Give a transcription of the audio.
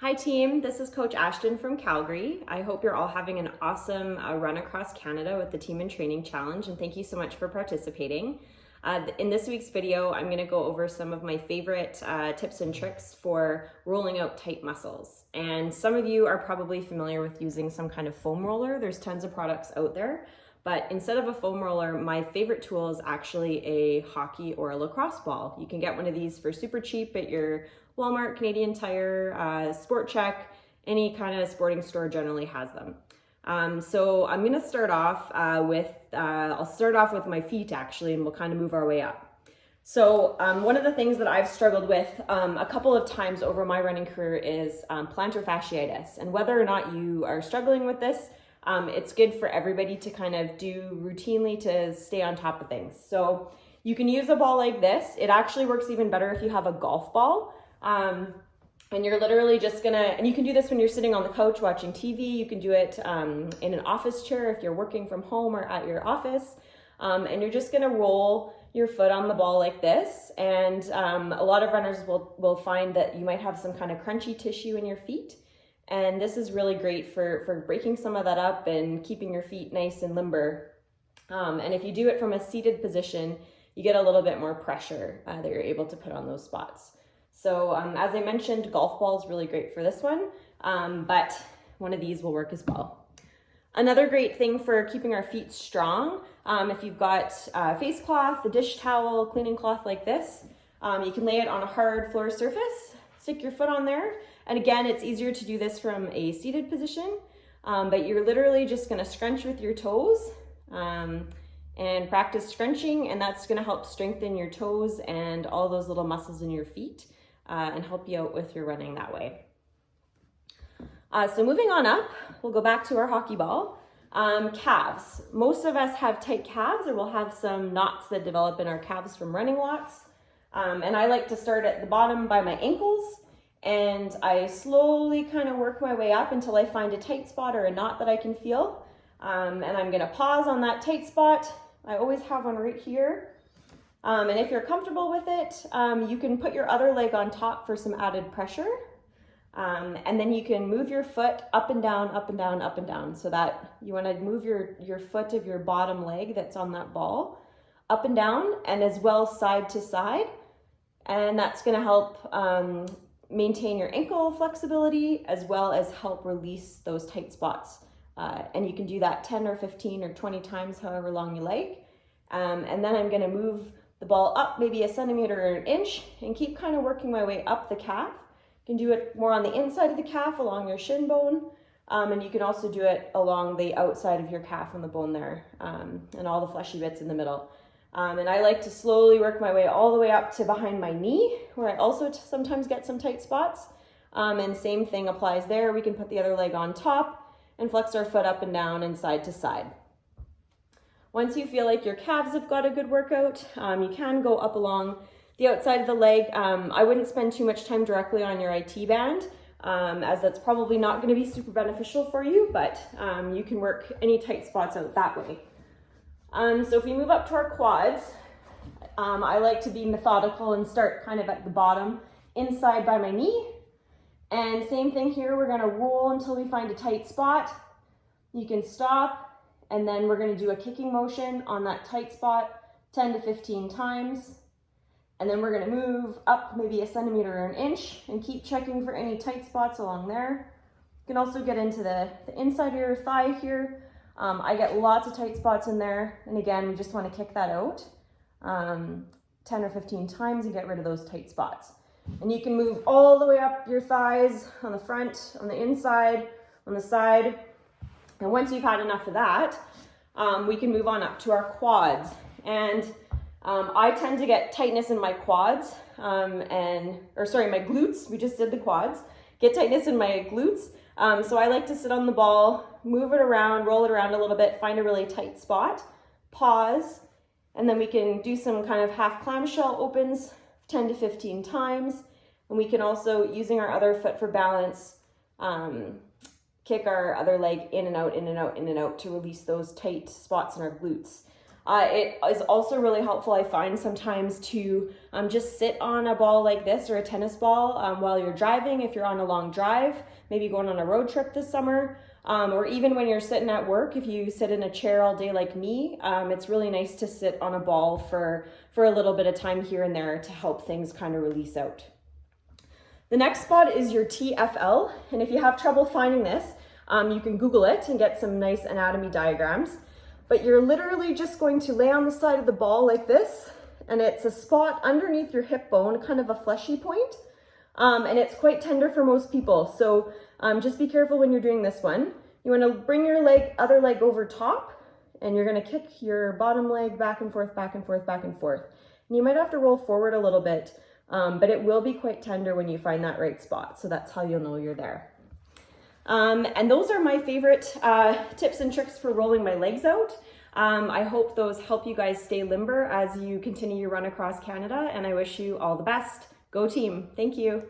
Hi team, this is Coach Ashton from Calgary. I hope you're all having an awesome run across Canada with the Team in Training Challenge, and thank you so much for participating. In this week's video, I'm going to go over some of my favorite tips and tricks for rolling out tight muscles. And some of you are probably familiar with using some kind of foam roller. There's tons of products out there, but instead of a foam roller, my favorite tool is actually a hockey or a lacrosse ball. You can get one of these for super cheap at your Walmart, Canadian Tire, Sport Chek, any kind of sporting store generally has them. So I'm going to start off I'll start off with my feet actually, and we'll kind of move our way up. So one of the things that I've struggled with a couple of times over my running career is plantar fasciitis. And whether or not you are struggling with this, it's good for everybody to kind of do routinely to stay on top of things. So you can use a ball like this. It actually works even better if you have a golf ball. And you're literally just and you can do this when you're sitting on the couch watching TV. You can do it in an office chair if you're working from home or at your office. And you're just gonna roll your foot on the ball like this. And a lot of runners will find that you might have some kind of crunchy tissue in your feet. And this is really great for breaking some of that up and keeping your feet nice and limber. And if you do it from a seated position, you get a little bit more pressure that you're able to put on those spots. So as I mentioned, golf ball is really great for this one, but one of these will work as well. Another great thing for keeping our feet strong, if you've got a face cloth, a dish towel, cleaning cloth like this, you can lay it on a hard floor surface, stick your foot on there, and again, it's easier to do this from a seated position, but you're literally just gonna scrunch with your toes and practice scrunching, and that's gonna help strengthen your toes and all those little muscles in your feet. And help you out with your running that way. So moving on up, we'll go back to our hockey ball. Calves. Most of us have tight calves, or we'll have some knots that develop in our calves from running lots. And I like to start at the bottom by my ankles, and I slowly kind of work my way up until I find a tight spot or a knot that I can feel. And I'm gonna pause on that tight spot. I always have one right here. And if you're comfortable with it, you can put your other leg on top for some added pressure. And then you can move your foot up and down, up and down, up and down. So that you want to move your foot of your bottom leg that's on that ball up and down, and as well side to side. And that's going to help maintain your ankle flexibility, as well as help release those tight spots. And you can do that 10 or 15 or 20 times, however long you like. And then I'm going to move the ball up maybe a centimeter or an inch and keep kind of working my way up the calf. You can do it more on the inside of the calf along your shin bone, and you can also do it along the outside of your calf on the bone there, and all the fleshy bits in the middle. And I like to slowly work my way all the way up to behind my knee, where I also sometimes get some tight spots. And same thing applies there. We can put the other leg on top and flex our foot up and down and side to side. Once you feel like your calves have got a good workout, you can go up along the outside of the leg. I wouldn't spend too much time directly on your IT band, as that's probably not going to be super beneficial for you, but you can work any tight spots out that way. So if we move up to our quads, I like to be methodical and start kind of at the bottom, inside by my knee. And same thing here, we're going to roll until we find a tight spot. You can stop. And then we're going to do a kicking motion on that tight spot 10 to 15 times. And then we're going to move up maybe a centimeter or an inch and keep checking for any tight spots along there. You can also get into the inside of your thigh here. I get lots of tight spots in there. And again, we just want to kick that out 10 or 15 times and get rid of those tight spots. And you can move all the way up your thighs on the front, on the inside, on the side. And once you've had enough of that, we can move on up to our quads. And I tend to get tightness in my quads, my glutes. We just did the quads. Get tightness in my glutes. So I like to sit on the ball, move it around, roll it around a little bit, find a really tight spot, pause, and then we can do some kind of half clamshell opens 10 to 15 times. And we can also, using our other foot for balance, kick our other leg in and out, in and out, in and out to release those tight spots in our glutes. It is also really helpful, I find, sometimes to just sit on a ball like this or a tennis ball while you're driving, if you're on a long drive, maybe going on a road trip this summer, or even when you're sitting at work, if you sit in a chair all day like me, it's really nice to sit on a ball for a little bit of time here and there to help things kind of release out. The next spot is your TFL, and if you have trouble finding this, you can Google it and get some nice anatomy diagrams. But you're literally just going to lay on the side of the ball like this, and it's a spot underneath your hip bone, kind of a fleshy point, and it's quite tender for most people. So just be careful when you're doing this one. You want to bring your other leg over top, and you're going to kick your bottom leg back and forth, back and forth, back and forth. And you might have to roll forward a little bit, but it will be quite tender when you find that right spot. So that's how you'll know you're there. And those are my favorite tips and tricks for rolling my legs out. I hope those help you guys stay limber as you continue your run across Canada, and I wish you all the best. Go team. Thank you.